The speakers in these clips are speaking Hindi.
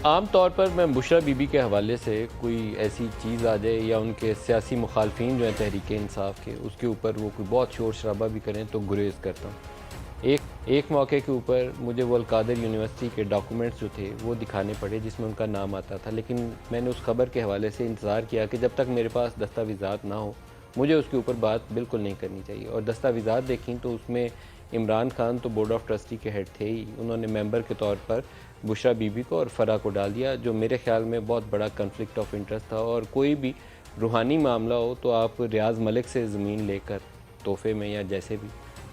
आम तौर पर मैं बुशरा बीबी के हवाले से कोई ऐसी चीज़ आ जाए या उनके सियासी मुखालफिन जो हैं तहरीक इंसाफ के, उसके ऊपर वो कोई बहुत शोर शराबा भी करें तो गुरेज़ करता हूँ। एक मौके के ऊपर मुझे वो अलकादर यूनिवर्सिटी के डॉक्यूमेंट्स जो थे वो दिखाने पड़े जिसमें उनका नाम आता था, लेकिन मैंने उस खबर के हवाले से इंतज़ार किया कि जब तक मेरे पास दस्तावेज़ात ना हो मुझे उसके ऊपर बात बिल्कुल नहीं करनी चाहिए। और दस्तावेज़ात देखी तो उसमें इमरान खान तो बोर्ड ऑफ ट्रस्टी के हेड थे ही, उन्होंने मेंबर के तौर पर बुशरा बीबी को और फ़रा को डाल दिया, जो मेरे ख़्याल में बहुत बड़ा कन्फ्लिक्ट ऑफ इंटरेस्ट था। और कोई भी रूहानी मामला हो तो आप रियाज़ मलिक से ज़मीन लेकर तोहफ़े में या जैसे भी,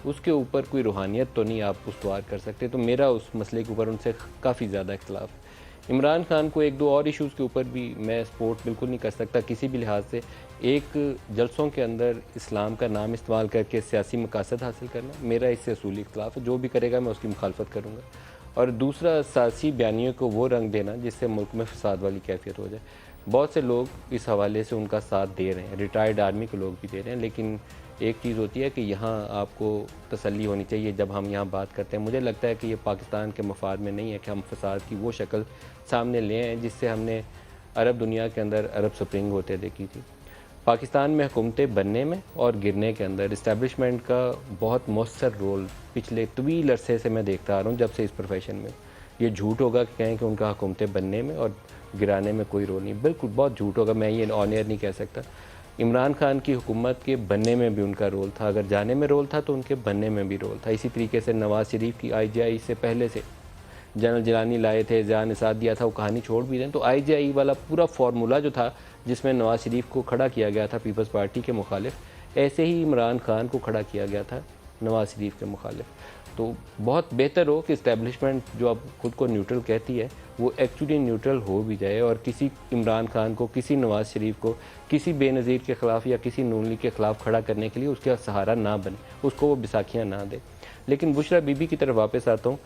उसके ऊपर कोई रूहानियत तो नहीं आप उस्तवार कर सकते। तो मेरा उस मसले के ऊपर उनसे काफ़ी ज़्यादा इख्तिलाफ़ है। इमरान खान को एक दो और इश्यूज़ के ऊपर भी मैं सपोर्ट बिल्कुल नहीं कर सकता किसी भी लिहाज से। एक, जलसों के अंदर इस्लाम का नाम इस्तेमाल करके सियासी मकासद हासिल करना, मेरा इससे असूली इख्तिलाफ़ है। जो भी करेगा मैं उसकी मुखालफत करूँगा। और दूसरा, सियासी बयानियों को वो रंग देना जिससे मुल्क में फ़साद वाली कैफियत हो जाए। बहुत से लोग इस हवाले से उनका साथ दे रहे हैं, रिटायर्ड आर्मी के लोग भी दे रहे हैं, लेकिन एक चीज़ होती है कि यहाँ आपको तसल्ली होनी चाहिए जब हम यहाँ बात करते हैं। मुझे लगता है कि ये पाकिस्तान के मफाद में नहीं है कि हम फ़साद की वो शक्ल सामने ले आएँ जिससे हमने अरब दुनिया के अंदर अरब स्प्रिंग होते देखी थी। पाकिस्तान में हुकूमतें बनने में और गिरने के अंदर इस्टेब्लिशमेंट का बहुत मौसर रोल पिछले तवील अरसे से मैं देखता आ रहा हूँ, जब से इस प्रोफेशन में। ये झूठ होगा कि कहें कि उनका हुकूमतें बनने में और गिराने में कोई रोल नहीं, बिल्कुल बहुत झूठ होगा, मैं ये ऑन एयर नहीं कह सकता। इमरान खान की हुकूमत के बनने में भी उनका रोल था, अगर जाने में रोल था तो उनके बनने में भी रोल था। इसी तरीके से नवाज़ शरीफ की IGI से पहले से जनरल जिलानी लाए थे, ज़िया ने साथ दिया था, वो कहानी छोड़ भी दें तो IGI वाला पूरा फार्मूला जो था जिसमें नवाज़ शरीफ को खड़ा किया गया था पीपल्स पार्टी के मुखालिफ, ऐसे ही इमरान खान को खड़ा किया गया था नवाज़ शरीफ के मुखालिफ। तो बहुत बेहतर हो कि इस्टेब्लिशमेंट जो अब खुद को न्यूट्रल कहती है वो एक्चुअली न्यूट्रल हो भी जाए और किसी इमरान खान को, किसी नवाज़ शरीफ को, किसी बेनज़ीर के ख़िलाफ़ या किसी नून लीग के ख़िलाफ़ खड़ा करने के लिए उसका सहारा ना बने, उसको वो बिसाखियाँ ना दे। लेकिन बुशरा बीबी की तरफ वापस आता हूँ।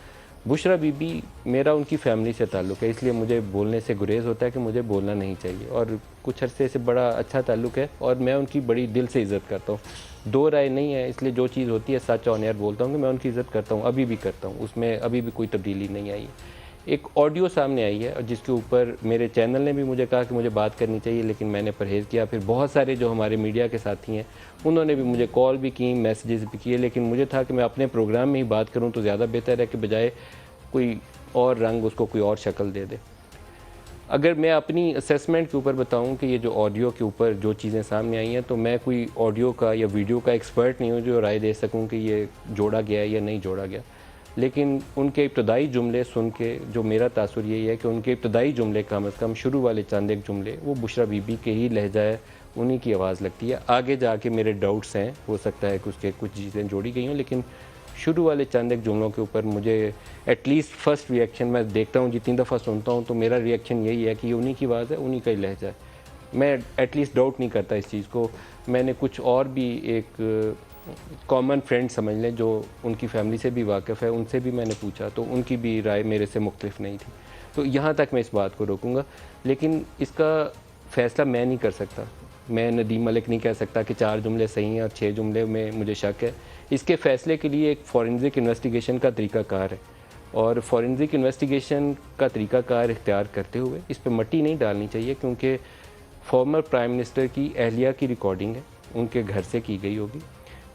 बुशरा बीबी, मेरा उनकी फ़ैमिली से ताल्लुक़ है, इसलिए मुझे बोलने से गुरेज़ होता है कि मुझे बोलना नहीं चाहिए। और कुछ अरसे से बड़ा अच्छा ताल्लुक़ है और मैं उनकी बड़ी दिल से इज़्ज़त करता हूँ। दो राय नहीं है, इसलिए जो चीज़ होती है सच ऑन एयर बोलता हूँ कि मैं उनकी इज़्ज़त करता हूँ, अभी भी करता हूँ, उसमें अभी भी कोई तब्दीली नहीं आई है। एक ऑडियो सामने आई है और जिसके ऊपर मेरे चैनल ने भी मुझे कहा कि मुझे बात करनी चाहिए, लेकिन मैंने परहेज़ किया। फिर बहुत सारे जो हमारे मीडिया के साथी हैं उन्होंने भी मुझे कॉल भी की, मैसेजेस भी किए, लेकिन मुझे था कि मैं अपने प्रोग्राम में ही बात करूँ तो ज़्यादा बेहतर है कि बजाय कोई और रंग उसको कोई और शक्ल दे दे। अगर मैं अपनी असेसमेंट के ऊपर बताऊं कि ये जो ऑडियो के ऊपर जो चीज़ें सामने आई हैं, तो मैं कोई ऑडियो का या वीडियो का एक्सपर्ट नहीं हूं जो राय दे सकूं कि ये जोड़ा गया है या नहीं जोड़ा गया। लेकिन उनके इब्तदाई जुमले सुन के जो मेरा तासुर यही है कि उनके इब्तदाई जुमले कम अज़ कम शुरू वाले चंद एक जुमले वो बुशरा बीबी के ही लहजा है, उन्हीं की आवाज़ लगती है। आगे जाके मेरे डाउट्स हैं, हो सकता है कि उसके कुछ चीज़ें जोड़ी गई हों, लेकिन शुरू वाले चंद एक जुमलों के ऊपर मुझे एटलीस्ट फ़र्स्ट रिएक्शन, मैं देखता हूँ जितनी दफ़ा सुनता हूँ तो मेरा रिएक्शन यही है कि ये उन्हीं की आवाज़ है, उन्हीं का ही लहजा है। मैं एटलीस्ट डाउट नहीं करता इस चीज़ को। मैंने कुछ और भी एक कॉमन फ्रेंड समझ लें जो उनकी फैमिली से भी वाकिफ़ है, उनसे भी मैंने पूछा तो उनकी भी राय मेरे से मुख्तलिफ नहीं थी। तो यहाँ तक मैं इस बात को रोकूँगा, लेकिन इसका फ़ैसला मैं नहीं कर सकता। मैं नदीम मलिक नहीं कह सकता कि 4 जुमले सही हैं और 6 जुमले में मुझे शक है। इसके फ़ैसले के लिए एक फ़ॉरेंसिक इन्वेस्टिगेशन का तरीक़ाकार है और फ़ॉरेंसिक इन्वेस्टिगेशन का तरीक़ाकार इख्तियार करते हुए इस पे मट्टी नहीं डालनी चाहिए, क्योंकि फॉर्मर प्राइम मिनिस्टर की अहलिया की रिकॉर्डिंग है, उनके घर से की गई होगी।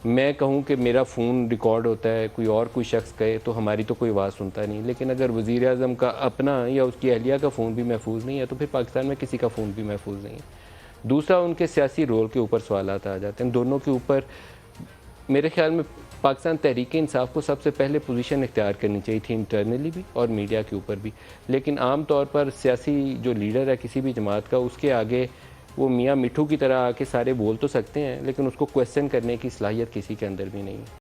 मैं कहूँ कि मेरा फ़ोन रिकॉर्ड होता है, कोई शख्स कहे तो हमारी तो कोई आवाज़ सुनता नहीं, लेकिन अगर वज़ीर आज़म का अपना या उसकी अहलिया का फ़ोन भी महफूज नहीं है तो फिर पाकिस्तान में किसी का फ़ोन भी महफूज नहीं है। दूसरा, उनके सियासी रोल के ऊपर सवालात आ जाते हैं। दोनों के ऊपर मेरे ख़्याल में पाकिस्तान तहरीक इंसाफ को सबसे पहले पोजीशन इख्तियार करनी चाहिए थी, इंटरनली भी और मीडिया के ऊपर भी। लेकिन आम तौर पर सियासी जो लीडर है किसी भी जमात का, उसके आगे वो मियाँ मिट्ठू की तरह आके सारे बोल तो सकते हैं, लेकिन उसको क्वेश्चन करने की सलाहियत किसी के अंदर भी नहीं है।